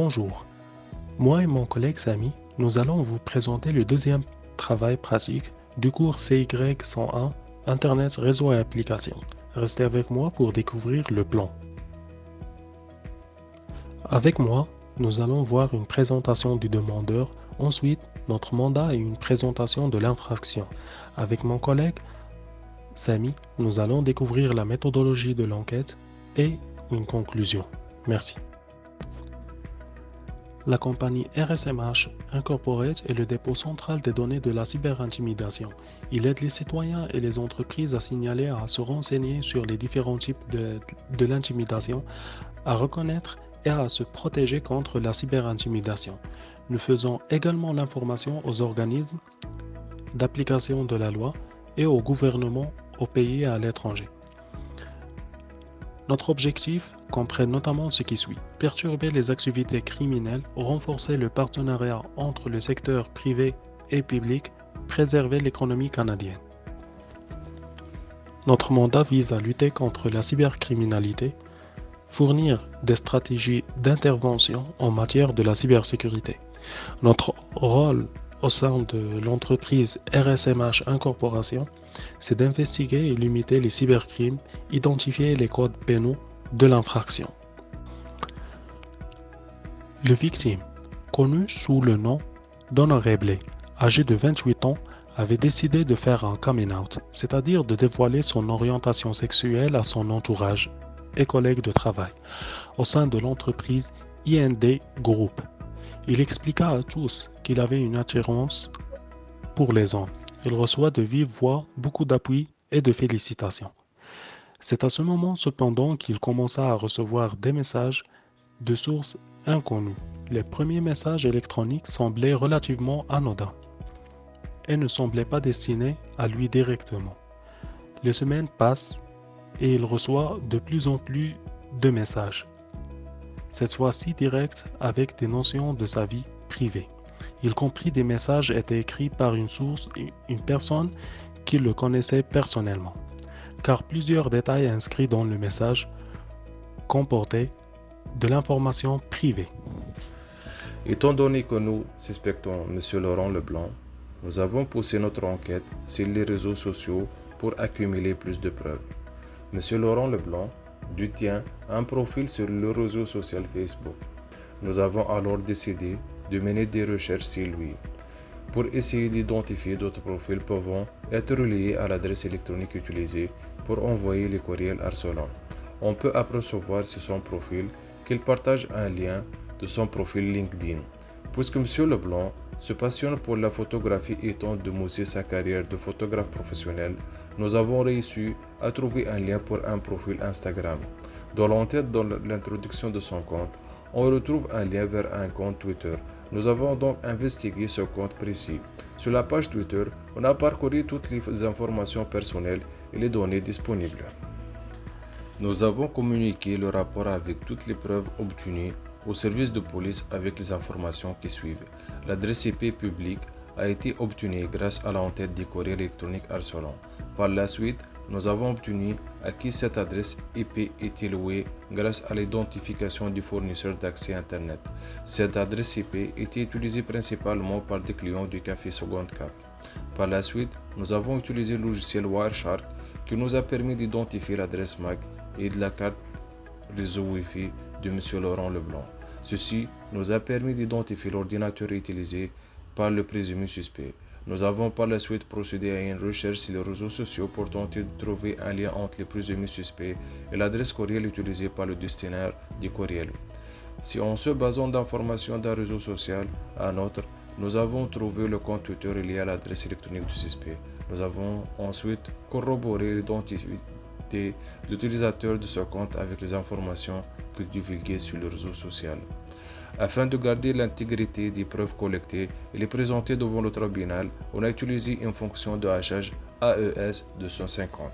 Bonjour, moi et mon collègue Samy, nous allons vous présenter le deuxième travail pratique du cours CY101 Internet, réseau et applications. Restez avec moi pour découvrir le plan. Avec moi, nous allons voir une présentation du demandeur, ensuite notre mandat et une présentation de l'infraction. Avec mon collègue Samy, nous allons découvrir la méthodologie de l'enquête et une conclusion. Merci. La compagnie RSMH Incorporate est le dépôt central des données de la cyberintimidation. Il aide les citoyens et les entreprises à signaler et à se renseigner sur les différents types de l'intimidation, à reconnaître et à se protéger contre la cyberintimidation. Nous faisons également l'information aux organismes d'application de la loi et au gouvernement au pays et à l'étranger. Notre objectif comprend notamment ce qui suit: perturber les activités criminelles, renforcer le partenariat entre le secteur privé et public, préserver l'économie canadienne. Notre mandat vise à lutter contre la cybercriminalité, fournir des stratégies d'intervention en matière de la cybersécurité. Notre rôle au sein de l'entreprise RSMH Incorporation, c'est d'investiguer et limiter les cybercrimes, identifier les codes pénaux de l'infraction. Le victime, connu sous le nom d'Honorable, âgé de 28 ans, avait décidé de faire un coming out, c'est-à-dire de dévoiler son orientation sexuelle à son entourage et collègues de travail, au sein de l'entreprise IND Group. Il expliqua à tous qu'il avait une attirance pour les hommes. Il reçoit de vive voix beaucoup d'appui et de félicitations. C'est à ce moment cependant qu'il commença à recevoir des messages de sources inconnues. Les premiers messages électroniques semblaient relativement anodins et ne semblaient pas destinés à lui directement. Les semaines passent et il reçoit de plus en plus de messages, cette fois-ci directs avec des notions de sa vie privée. Il comprit des messages étaient écrits par une source, une personne qui le connaissait personnellement, car plusieurs détails inscrits dans le message comportaient de l'information privée. Étant donné que nous suspectons M. Laurent Leblanc, nous avons poussé notre enquête sur les réseaux sociaux pour accumuler plus de preuves. M. Laurent Leblanc détient un profil sur le réseau social Facebook. Nous avons alors décidé de mener des recherches sur lui pour essayer d'identifier d'autres profils pouvant être reliés à l'adresse électronique utilisée pour envoyer les courriels harcelants. On peut apercevoir sur son profil qu'il partage un lien de son profil LinkedIn. Puisque M. Leblanc se passionne pour la photographie et tente de mousser sa carrière de photographe professionnel, nous avons réussi à trouver un lien pour un profil Instagram. Dans l'entête, dans l'introduction de son compte, on retrouve un lien vers un compte Twitter. Nous avons donc investigué ce compte précis. Sur la page Twitter, on a parcouru toutes les informations personnelles et les données disponibles. Nous avons communiqué le rapport avec toutes les preuves obtenues au service de police avec les informations qui suivent. L'adresse IP publique a été obtenue grâce à l'entête des courriels électroniques harcelants. Par la suite, nous avons obtenu à qui cette adresse IP était louée grâce à l'identification du fournisseur d'accès Internet. Cette adresse IP était utilisée principalement par des clients du café Second Cap. Par la suite, nous avons utilisé le logiciel Wireshark qui nous a permis d'identifier l'adresse MAC et de la carte réseau Wi-Fi de M. Laurent Leblanc. Ceci nous a permis d'identifier l'ordinateur utilisé par le présumé suspect. Nous avons par la suite procédé à une recherche sur les réseaux sociaux pour tenter de trouver un lien entre les présumés suspects et l'adresse courriel utilisée par le destinataire du courriel. Si en se basant d'informations d'un réseau social à un autre, nous avons trouvé le compte Twitter lié à l'adresse électronique du suspect. Nous avons ensuite corroboré l'identité de l'utilisateur de ce compte avec les informations qu'il divulguait sur le réseau social. Afin de garder l'intégrité des preuves collectées et les présenter devant le tribunal, on a utilisé une fonction de hachage AES 250.